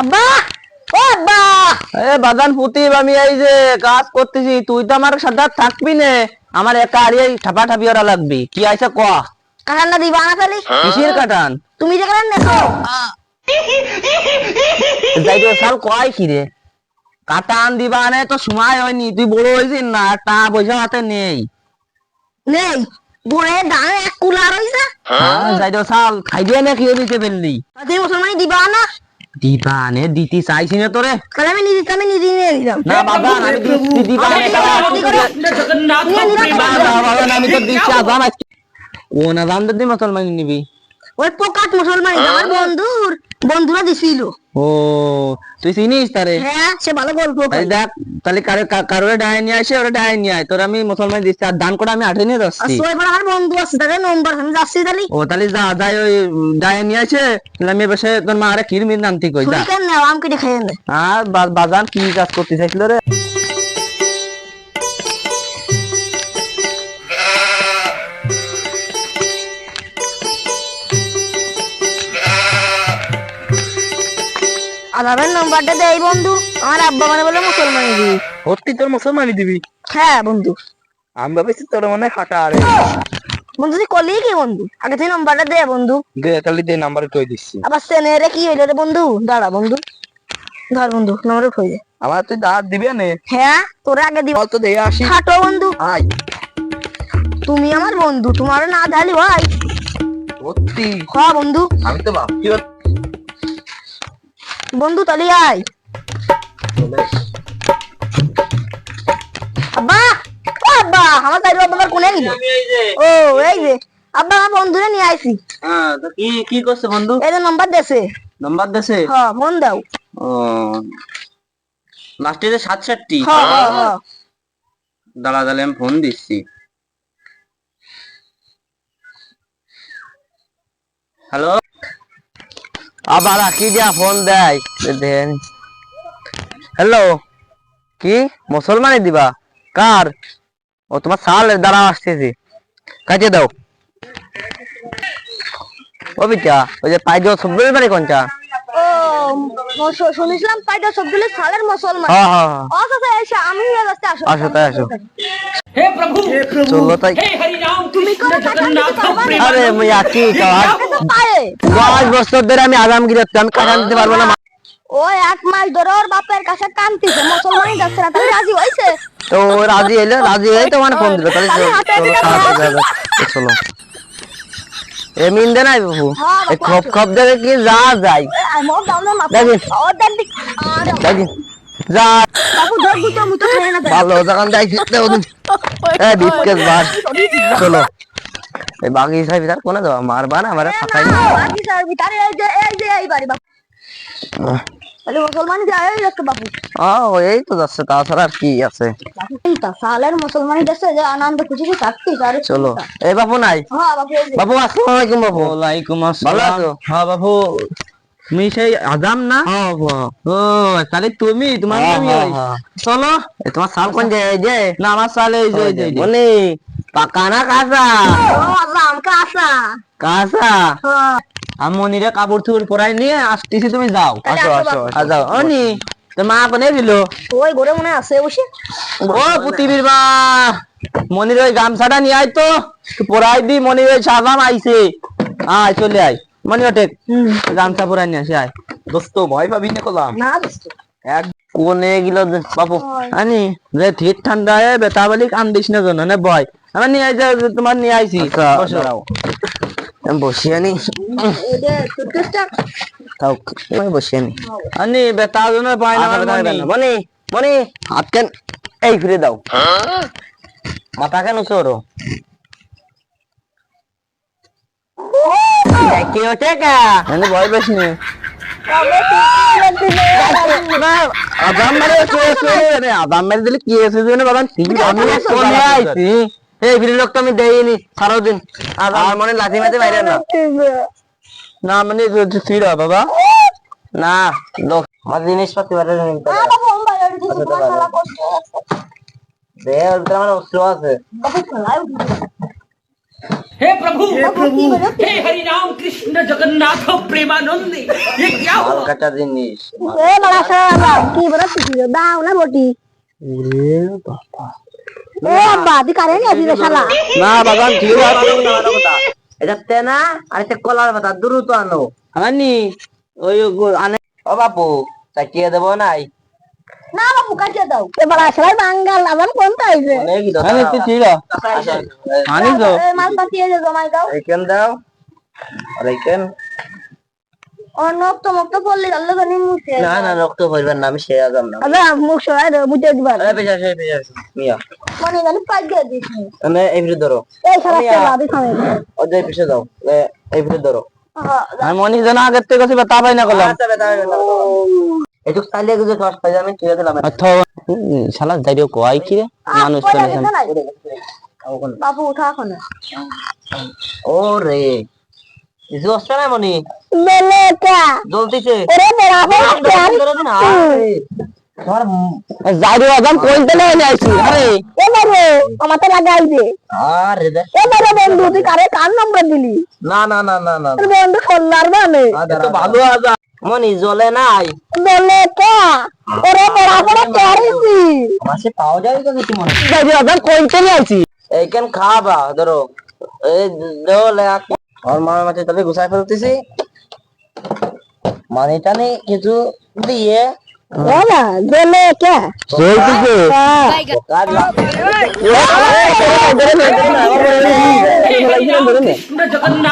আব্বা, ও আব্বা। বাদান পুতিব আমি এই যে কাজ করতেছি, তুই তো আমার সাথে থাকবি না। আমার একা আর এই ঠাপা ঠাপি ওরা লাগবি। কি আইছে ক? কাটানটা দিবা না খালি? কিসের কাটান? তুমি যে কাটান নেছো। যাইতো সাল কয় কি রে? কাটান দিবা না তো সময় হয়নি, তুই বড় হইছিস না, টাকা পয়সা হাতে নেই। নেই বড়ে দাঁড়ে এক কুলা রইছে। যাইতো সাল খাই দিয়ে না খেয়ে নিতে পারলি। তুমি মুসলমানি দিবা না? দিবা নে দিতে চাইছি না তোরে। তাহলে আমি নিজে নিয়ে দিলাম। না বাবা আমি দিচ্ছি, দিবা না। বাবা আমি তো দিচ্ছি আজান আজকে। কোন আজান দি মুসলমানি নিবি? ওই পোকাট মুসলমানি আমার বন্ধুরা দিছিল। ও তুই চিনিস তারে? হ্যাঁ, সে ভালো গল্প তাই দেখ, তাহলে কারোরে ডায় নিয়ে আসে, ওরা ডায় নিয়ে আয়। তোর আমি মুসলমান দিচ্ছি, আর দান করে আমি আঠে নিয়ে যাচ্ছি। এবার আমার বন্ধু আছে, তাদের নম্বর আমি যাচ্ছি তাহলে। ও তাহলে যা যাই ওই ডায় নিয়ে আসে, তাহলে আমি বসে তোর মা আরে খিরমির নামতি কই যা। কেন না আমাকে দেখে নে। আর বাজান কি কাজ করতে চাইছিল রে? আধারের নাম্বারটা দেই বন্ধু, আমার আব্বা মানে বলে মুসলমানি দিবি। সত্যি তোর মুসলমানি দিবি? হ্যাঁ বন্ধু। আমি ভাবছি তোর মনে হয় হাঁটা আরে। বন্ধু তুই করলি কি বন্ধু? আগে তুই নাম্বারটা দে বন্ধু। দে তাহলে দে, নাম্বার কই দিচ্ছি। আবার সেনে রে কি হইলো রে বন্ধু? দাঁড়া বন্ধু, ধর বন্ধু নাম্বার কই দে। আমার তুই দাঁত দিবি না? হ্যাঁ তোরে আগে দিব। বল তো দে আসি। খাটো বন্ধু, আয়। তুমি আমার বন্ধু, তোমার না ঢালি ভাই। সত্যি? হ্যাঁ বন্ধু। আমি তো ভাবছি বন্ধু তালি আয়। আব্বা, ও আব্বা, আমার তাই বাবার কোনে গেল? ও এই যে আব্বা, আমার বন্ধুরে নিয়ে আইছি। হ্যাঁ তো কি কি করছে বন্ধু? এই যে নাম্বার দেছে। নাম্বার দেছে? হ্যাঁ ফোন দাও। ও লাস্টে যে 67। হ্যাঁ হ্যাঁ হ্যাঁ। দাঁড়া দাঁড়া আমি ফোন দিচ্ছি। হ্যালো, আবার কি দিয়া ফোন দেয় দেন। হ্যালো, কি মুসলমানি দিবা? কার? ও তোমার সাল দ্বারা আসতেছি, কাজে দাও। ও বিটা ওই যে পাইজো সব্বির বাড়ি কোনটা? ও শুনেছিলাম পাইটা সবগুলো সালের মুসলমান। হ্যাঁ হ্যাঁ আচ্ছা এসে আমি রাস্তায় আসো। আসো তাই আসো। हे प्रभु চলো তাই। हे हरि राम তুমি कृष्ण जगन्नाथ আরে মুই আছি কাজ। পারে 10 বছর ধরে আমি আজামগিরি করতে, আমি কাজ দিতে পারবো না। ও এক মাস ধরে ওর বাপের কাছে কান্তিছে, মুসলমানই যাচ্ছে না, তাহলে রাজি হইছে। তো রাজি হইলে, রাজি হয়ে তো মানে ফোন দিল। তাহলে চলো চলো। এমিন দে নাই বাবু, এই খপ খপ দেখে কি যা যায় মোর দামে মাথা দেখি। ওর দাম দি আর দেখি যা বাবু ধর গুতো মুতো খায় না। ভালো যখন যাইছি এ বিস্কেট বার। চলো এই বাকি সাহেব ভিতর কোনে যাওয়া মারবা না আমারে ফাঁকাই না। বাকি স্যার ভিতরে এই যে এই বাড়ি বাবু, তাহলে মুসলমানই যায় একটা বাবু। এই তো যাচ্ছে, তাছাড়া আর কি আছে। এই তা সালের মুসলমানই দেশে যে আনন্দ খুশিতে থাকতি আরে। চলো এই বাবু নাই? হ্যাঁ বাবু এই যে। বাবু আসসালামু আলাইকুম। বাবু ওয়ালাইকুম আসসালাম। ভালো আছো? হ্যাঁ বাবু, তুমি সেই আজাম না? হ্যাঁ বাবু। ও তাহলে তুমি, তোমার নাম ওই। চলো তোমার সাল কোন যায়? না আমার সাল এই যে বলে পাকা না কাঁচা? ও আল্লাহ আমাকে আসা। কাঁচা। হ্যাঁ আমি মনিরে কাপড় চোপড় পরাই নিয়ে আসতেছি, তুমি যাও। আসো, আসো, আসো। যাও অনি। তোর মা কোনে দিল? ওই ঘরে মনে আছে বসে। ও পুতিবির মা, মনির ওই গামছাটা নিয়ে আয় তো, পরাই দি। মনির ওই সাজাম আইছে, আয় চলে আয়। মনি ওঠে গামছা পরাই নিয়ে আসে, আয়। দোস্ত ভয় পাবি না কলাম না দোস্ত। এক কোনে গিল বাবু আনি যে ঠিক ঠান্ডা এ বেতা বলি কান্দিস না জন্য না ভয়। আমি নিয়ে আইছে, তোমার নিয়ে আইছি। বসে যাও, আমি বসে আনি। এই যে টুথপেস্টটা তাও আমি বসে আনি। আনি বেতা জন্য পায় না মনি। মনি হাত কেন এই ফিরে দাও, মাথা কেন চোরো? কি হচ্ছে কা? আমি ভয় পেয়েছি না। আদাম মারে আদাম মারে দিলে কি আছে জানে বাবা? আমি কোনে আইছি এই ফিরে লোক তো আমি দেইনি সারা দিন। আর মনে লাঠি মারতে বাইরে না না মানে ফিরা বাবা না লোক আমার জিনিসপাতি বাইরে নিতে না বাবু আমি বাইরে দিছি তোমার শালা কষ্ট দে ওটা আমার অস্ত্র আছে। বাবু খেলায় हे हे प्रभु কি বেরোচ্ছে? हे हरि राम कृष्ण जगन्नाथ प्रेमानंद ये क्या हुआ কাটা জিনিস এ বাবা শালা কি বেরোচ্ছে কি দাও না বটি ওরে বাবা এ আব্বা তুই কারে নিয়ে আসিস রে শালা না বাগান ঠিক আছে এটা তেনা আর এটা কলার পাতা দ্রুত আনো আনি ওই আনে ও বাপু চাকিয়ে দেবো নাই না বাবু কাটিয়ে দাও এ বাবা শালা বাঙ্গাল আবার কোনটা আইছে আরে তুই ছিল আনি তো এ মাল পাতিয়ে দে জমাই দাও এইখান দাও আর এইখান অন্য তো মুক্ত পড়লি আল্লাহ জানি মুছে না না রক্ত ভরবেন না আমি সে আজাম না আরে মুখ সরাই দে বুঝে দিবা আরে পেছা মিয়া মানে জানি পাই দিয়ে দিস মানে এই ভিতরে ধরো এই শালা শালা দি খাবে ও যাই পিছে দাও এই ভিতরে ধরো হ্যাঁ আমি মনি জানা আগে থেকে কইবা তা পাই না করলাম এই তো চাইলে কিছু টস পাই আমি ঠিক আছে আচ্ছা শালা যাইও কই কি রে মানুষ তো বাবু উঠা এখন ও রে ইজু আসছে না মনি বেলে কা জ্বলতিছে ওরে মেরা তোমার যাইও আজাম কইতে না আইছি আরে এবারে আমাতে লাগাই দে আরে দে এবারে বন্ধু তুই কারে কার নম্বর দিলি না না না না না তোর বন্ধু সোনার মানে তো ভালো আজা মনি জ্বলে নাই বেলে কা ওরে মেরা পড়ে কারিছি মাসে পাওয়া যায় তো কিছু মনে যাইও আজাম কইতে নিয়ে আইছি এইখান খাবা ধরো এই দোলে আর মামা মাঝে তবে গুছাই ফেলতেছি মানে টানে কিছু দিয়ে বাবা বেলে কা চলতেছে কাজ कृष्ण जगन्नाथ